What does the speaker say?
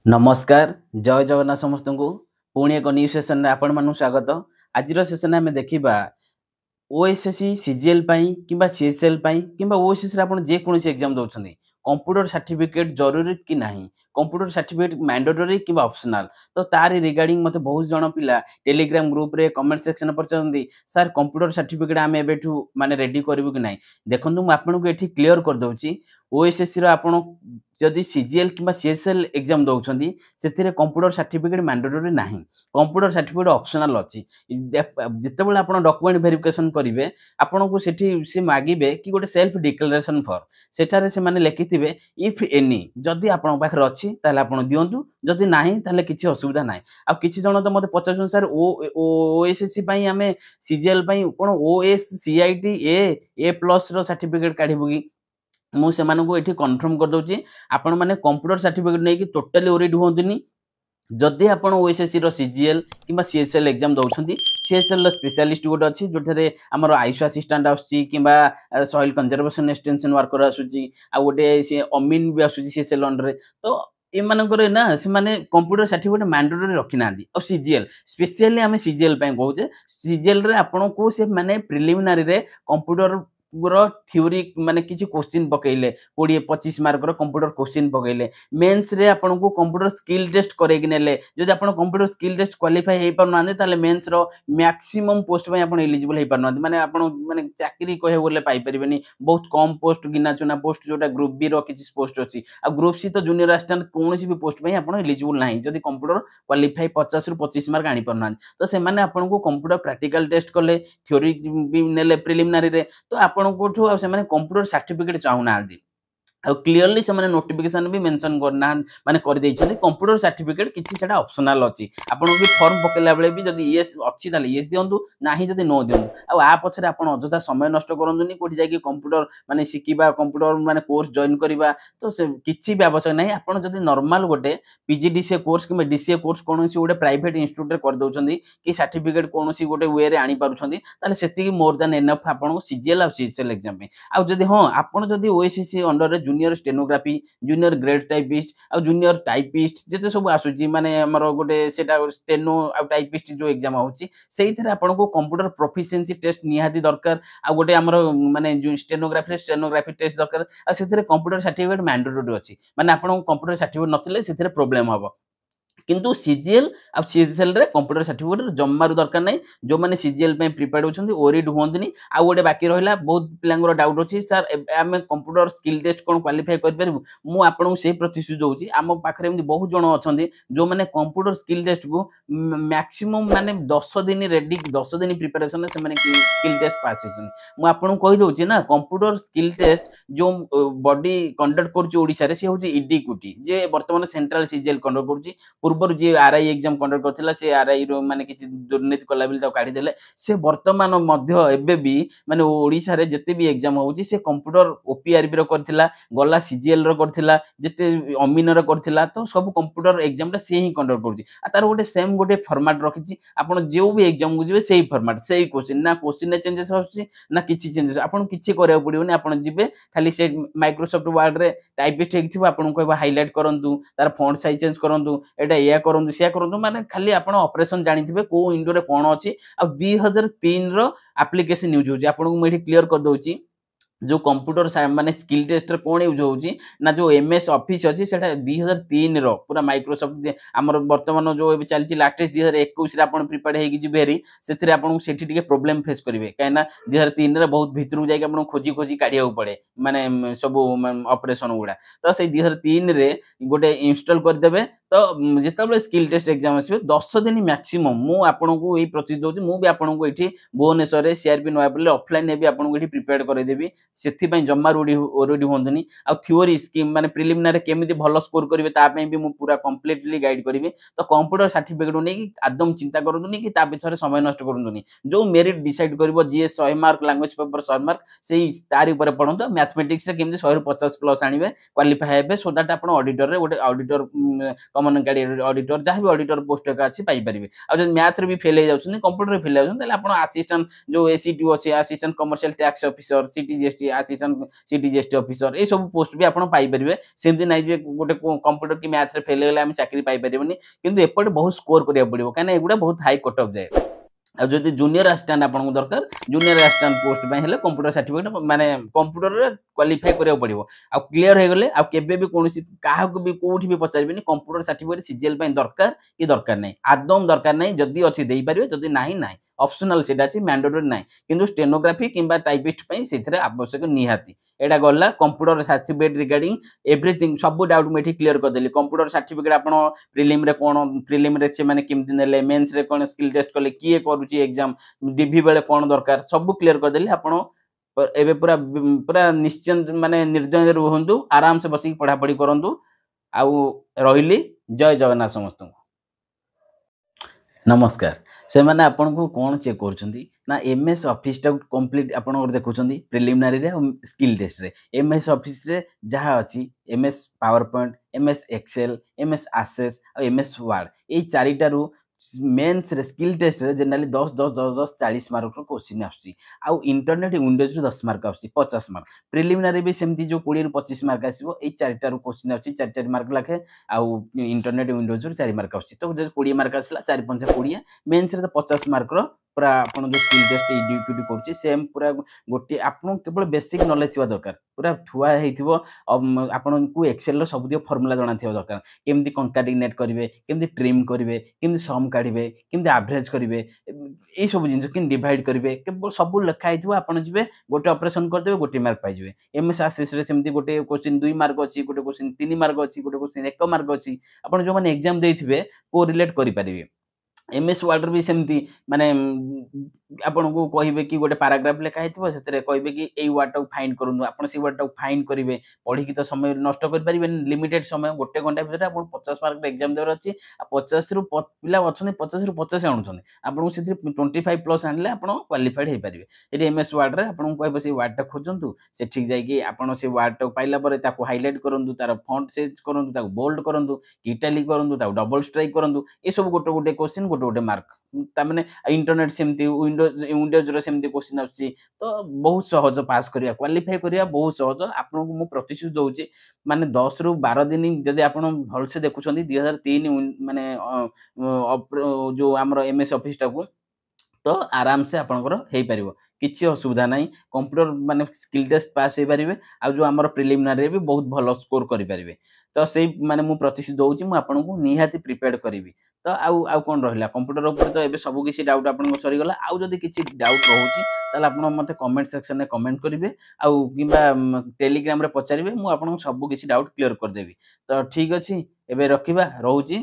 नमस्कार जय जगन्नाथ समस्त को पुणी एक न्यू सेशन आपण मानू स्वागत। आज सेशन आम देखा ओएसएससी सीजीएल कि सीएसएल कि ओएसएससी आप जेकोसी एग्जाम दौरान कंप्यूटर सर्टिफिकेट जरूरी कि ना कंप्यूटर सर्टिफिकेट मैंडेटरी कि ऑप्शनल तो तार रिगार्डिंग मत बहुत जन पिला टेलीग्राम ग्रुप रे कमेंट सेक्शन पचारती सर कंप्यूटर सर्टिफिकेट आम एबेठू माने रेडी करूँ कि ना देखो मुझे आपको ये क्लीयर कर दूसरी ओएसएससी आपण जदि सीजीएल कि सीएसएल एग्जाम दौरान से कंप्यूटर सर्टिफिकेट मैंडेटरी ना कंप्यूटर सर्टिफिकेट ऑप्शनल अच्छी जिते आप डॉक्यूमेंट वेरिफिकेशन करेंगे आपन को सी मागिबे कि गोटे सेल्फ डिक्लेरेशन फॉर्म सेठारे से माने लिखिथिबे इफ एनी जदि आपन पाखरे अछि ताले आपन दियंतु जदि नाही ताले किछि असुविधा नाही आ किछि जण तो मते पचासुन सर ओएसएससी पई हमें सीजीएल पई कोन ओएससीआईटी ए प्लस रो सर्टिफिकेट काढिबु कि मु से मानको एठी कन्फर्म कर दउची आपन माने कंप्यूटर सर्टिफिकेट नै कि टोटली ओरिड होंतनी जदि आपण ओएसएससी रो सीजीएल किबा सीएसएल एग्जाम दउछंती सीएसएल रो स्पेशलिस्ट गोटे अछि जोठरे हमर आयुष असिस्टेंट आछि किबा सॉइल कंजर्वेशन एक्सटेंशन वर्कर आछुची आ गोटे से अमीन भी आछुची सीएसएल अंडर रे तो ए मानकर ना से माने कंप्यूटर सर्टिफिकेट मैंडेटरी रखि नांदी और सीजीएल स्पेशली हमें सीजीएल पय कहूचे सीजीएल रे आपण को से माने प्रिलिमिनरी रे कंप्यूटर थ्योरी माने किछि क्वेश्चन पकेले 20-25 मार्क रो कंप्यूटर क्वेश्चन पकेले मेंस रे आपन को कंप्यूटर स्किल टेस्ट करे कि नेले जदि आपन कंप्यूटर स्किल टेस्ट क्वालिफाई हे पर नांदे ताले मेंस रो मैक्सिमम पोस्ट पय आपन एलिजिबल हे पर नांदे माने आपन माने चाकरी कहे बोले पाई परिबेनी बहुत कम पोस्ट गिना चुना पोस्ट जोटा ग्रुप बी रो किछि पोस्ट अछि आ ग्रुप सी तो जूनियर असिस्टेंट कोनोसी भी पोस्ट पय आपन एलिजिबल नाही जदि कंप्यूटर क्वालिफाई 50 रु 25 मार्क आनी पर नांदे तो से माने आपन को कंप्यूटर प्रैक्टिकल टेस्ट करले थ्योरी भी नेले प्रिलिमिनरी रे तो आपण कोठो आ से माने कंप्यूटर सर्टिफिकेट चाहू नांदी आ क्लियरली से माने नोटिफिकेशन भी मेंशन करना माने कर दैछले कंप्यूटर सर्टिफिकेट किछि सेटा ऑप्शनल अछि आपण भी फॉर्म पकेला बेले भी जदि यस अछि ताले यस दियंतु नाही जदि नो दियंतु आ पछरे आपण अजथा समय नष्ट करंतुनी कोठी जाय कि कंप्यूटर माने सिकिबा कंप्यूटर माने कोर्स जॉइन करिबा तो से किछि भी आवश्यक नाही आपण जदि नॉर्मल गोटे पीजीडीसीए कोर्स कि डीसीए कोर्स कोनोसी गोटे प्राइवेट इंस्टीट्यूट रे कर दउछंदी कि सर्टिफिकेट कोनोसी गोटे वे रे आनी पारुछंदी ताले सेति मोर देन एनफ आपण सीजीएल आ सीएसएल एग्जाम में आ जदि हां आपण जदि ओएससीसी अंडर रे junior stenography junior grade typist आ जूनियर टाइपिस्ट जेते सब आसुची माने हमर गोटे सेटा स्टेनो आ टाइपिस्ट जो एग्जाम होची सेइथरे आपन को कंप्यूटर प्रोफिशिएंसी टेस्ट निहाती दरकार आ गोटे हमर माने जो स्टेनोग्राफी टेस्ट दरकार आ सेथरे कंप्यूटर सर्टिफिकेट मैंडेटरी अछि माने आपन कंप्यूटर सर्टिफिकेट नथिले सेथरे प्रॉब्लम हबो किंतु सीजीएल आ सीएसएल रे कंप्यूटर सर्टिफिकेट जम्मारु दरकार नै जो माने सीजीएल पे प्रिपेयर्ड होछंती ओरिड होंतनी आ गोटे बाकी रहिला बहुत पिलांगर डाउट अछि सर आमे कंप्यूटर स्किल टेस्ट कोन क्वालिफाई कर परबु मु आपन से प्रतिशु जोउची आम पाखरे एमि बहुत जण अछंती जो माने कंप्यूटर स्किल टेस्ट को मैक्सिमम माने 10 दिन रेडी 10 दिन प्रिपरेशन से माने स्किल टेस्ट पास हिसन मु आपन कहि दोउची ना कंप्यूटर स्किल टेस्ट जो बॉडी कंडक्ट करची ओडिसा रे से होची ईडी कुटी जे वर्तमान सेंट्रल सीजीएल कंडक्ट करची पूर्वर जी आरआई एग्जाम कंडक्ट करथिला से आरआई रो माने किछि दुर्नीति कला बिल ताऊ काढी देले से वर्तमान मध्य एबे भी माने ओडिसा रे जते भी एग्जाम होउची से कंप्यूटर ओपीआरबी रो करथिला गला सीजीएल रो करथिला जते अमीन रो करथिला तो सब कंप्यूटर एग्जाम ता से ही कंडक्ट करची आ तार गोटे सेम गोटे फॉर्मेट रखिची आपण जेउ भी एग्जाम को जिवे सेही फॉर्मेट सेही क्वेश्चन ने चेंजेस होउची ना किछि चेंजेस आपण किछि करिया पडियोनी आपण जिवे खाली से माइक्रोसॉफ्ट वर्ड रे टाइपिस्ट हेकिथिबो आपण कहबा हाइलाइट करंतु तार फॉन्ट साइज चेंज करंतु एटा या करंतु सिया करंतु माने खाली आपण ऑपरेशन जानिथिबे को विंडो रे कोन अछि आ 2003 रो एप्लीकेशन यूज होची आपण को मैं क्लियर कर दोची जो कंप्यूटर माने स्किल टेस्ट कोन यूज होची ना जो एमएस ऑफिस अछि सेटा 2003 रो पूरा माइक्रोसॉफ्ट हमर वर्तमान जो एबे चलची लेटेस्ट 2021 रे आपण प्रिपेयर्ड हेगी जिबेरी सेथिरे आपण सेठी टिके प्रॉब्लम फेस करिवे कायना 2003 रे बहुत भितरु जाय के आपण खोजी खोजी काढिया पड़े माने सब ऑपरेशन गुडा तो से 2003 रे गोटे इंस्टॉल कर देबे तो जेतबे स्किल टेस्ट एग्जाम आसीबे 10 दिन मैक्सिमम मु आपन को एई प्रति दोची मु भी आपन को एठी भुवनेश्वर रे सीआरपी नोयापल्ली ऑफलाइन ने भी आपन को एठी प्रिपेयर्ड करे देबी सेथि पय जम्मा ओरेडी होंदनी आ थ्योरी स्कीम माने प्रिलिमिनरी केमिति भलो स्कोर करिवे ता पय भी मु पूरा कंप्लीटली गाइड करिवे तो कंप्यूटर सर्टिफिकेट नै कि आदम चिंता करंतुनी कि ता पिछरे समय नष्ट करंतुनी जो मेरिट डिसाइड करबो GS 100 mark language paper 100 mark सेही तारि ऊपर पढंतो मैथमेटिक्स रे केमिति 100 रु 50 प्लस आनिवे क्वालिफाई हेबे सो दैट आपण ऑडिटर रे गोटे ऑडिटर कमन ऑडिटर जहाँ भी ऑडिटर पोस्ट एक अच्छी पाइपर आ मैथ भी फेल हो कंप्यूटर फेल हो आप आसिस्टांट जो एसीटी अच्छे आसिस्टांट कमर्शियल टैक्स ऑफिसर सीटीजीएसटी आसिस्टांट सीटीजीएसटी ऑफिसर ये सब पोस्ट भी आप पाइपर सेमती ना जे गोटे कंप्यूटर कि मैथ फेल हो आम चाकरी पाइपर किंतु एपटे बहुत स्कोर करा पड़ो कहीं एगुड़ा बहुत हाई कट ऑफ जाए आ जदि जूनियर असिस्टेंट आपको दरकार जूनियर असिस्टेंट पोस्ट हेल्ले कंप्यूटर सर्टिफिकेट माने कंप्यूटर क्वालिफाई करा पड़ो आ क्लीयर हो गले आ केबे भी कोनोसी काहाकू भी कोठी भी पचारबेनी कंप्यूटर सर्टिफिकेट सीजीएल पई दरकार कि दरकार नहीं आदम दरकार नहीं जदि अछि देई परिबे जदि नाही नाही ऑप्शनल सेटा अछि मैंडेटरी नाही किंतु स्टेनोग्राफी किंबा टाइपिस्ट पई सेथरे आवश्यक निहाती एटा गल्ला कंप्यूटर सर्टिफिकेट रिगार्डिंग एवरीथिंग सब डाउट मेठी क्लियर कर देली कंप्यूटर सर्टिफिकेट आपण प्रिलिम रे से माने किमति नेले मेंस रे कोन स्किल टेस्ट कले किए करूची एग्जाम डीवी बेले कोन दरकार सब क्लियर कर देली आपण एबे पूरा पूरा निश्चिंत माने निर्द्वंद रहंतु आराम से बसी पढ़ा पढ़ी करंतु आउ रहिली जय जगन्नाथ समस्त नमस्कार से माने आपन को कोन चेक करछंती ना एमएस ऑफिस टा कंप्लीट आपन को देखुछंती प्रिलिमिनरी रे स्किल टेस्ट रे एमएस ऑफिस रे जहा अछि MS PowerPoint MS Excel MS Access और एमएस वर्ड ए चारिटा रु मेंस रे स्किल टेस्ट रे जनरली 10 10 10 10 40 मार्क रो क्वेश्चन आसी आ इंटरनेट विंडोज रो 10 मार्क आसी 50 मार्क प्रिलिमिनरी भी सेमती जो 20 ରୁ 25 मार्क आसीबो ए चारिटा रो क्वेश्चन आसी 4 4 मार्क लाखे आ इंटरनेट विंडोज रो 4 मार्क आसी तो जब 20 मार्क आसला 4 5 20 मेंस रे तो 50 मार्क रो पूरा आपन जो स्किल टेस्ट ड्यूटी करछि सेम पूरा गोटी आपन केवल बेसिक नॉलेज थिबा दरकार पूरा ठुआ हेथिबो आपन को एक्सेल रो सब दियो फार्मूला जाना थिबा दरकार केमती कंकाटिनेट करिवे केमती ट्रिम करिवे केमती सम काढिबे केमती एवरेज करिवे ए सब जिंस किन डिवाइड करिवे केवल सब लिखा हेथिबो आपन जिवे गोटे ऑपरेशन कर देबे गोटे मार्क पाइ जिवे एमएस एसएस रे सेमती गोटे क्वेश्चन 2 मार्क अछि गोटे क्वेश्चन 3 मार्क अछि गोटे क्वेश्चन 1 मार्क अछि आपन जो माने एग्जाम देथिबे को रिलेट करि परिबे एमएस वर्ड भी सेमती माने आपन को कहिबे कि गोटे पैराग्राफ लेखा हेतिबो सेतरे कहिबे कि एई वर्ड टा फाइंड करनु आपन से वर्ड टा फाइंड करिवे पढी कि तो समय नष्ट कर परिबे लिमिटेड समय गोटे घंटा भीतर आपन 50 मार्क एग्जाम देवर अछि आ 50 रु पिला अछन 50 रु 50 आनुछन आपन को सेति 25 प्लस आनले आपन क्वालिफाइड हे परिबे एटी एमएस वर्ड रे आपन को कहबे से वर्ड टा खोजंतु से ठीक जाय कि आपन से वर्ड टा पाइला परे ताको हाइलाइट करंतु तार फॉन्ट चेंज करंतु ताको बोल्ड करंतु इटालिक करंतु ताको डबल स्ट्राइक करंतु ए सब गोटे गोटे क्वेश्चन गोटे गोटे मार्क ता माने इंटरनेट सेमती विंडोज रो सेमती क्वेश्चन आछि तो बहुत सहज पास करिया क्वालिफाई करिया बहुत सहज आपन को मु प्रतिशत दउची माने 10 रु 12 दिन जदि आपन भल से देखुछंती 2003 माने जो हमर एमएस ऑफिस टा को तो आराम से आपनकर हेई परिबो किछि असुविधा नाही कंप्यूटर माने स्किल टेस्ट पास हे परिबे आ जो हमर प्रिलिमिनरी भी बहुत भलो स्कोर करि परिबे तो सेई माने मु प्रतिशत दउची मु आपन को निहाती प्रिपेयर्ड करिवि तो आउ कोन रहिला कंप्यूटर ऊपर तो एबे सब किछि डाउट आपन को सरी गला आउ जदि किछि डाउट रहउची ताले आपन मते कमेंट सेक्शन में कमेंट करिवे आउ किबा टेलीग्राम रे पचारिवे मु आपन को सब किछि डाउट क्लियर कर देबी तो ठीक अछि एबे रखिबा रहउची।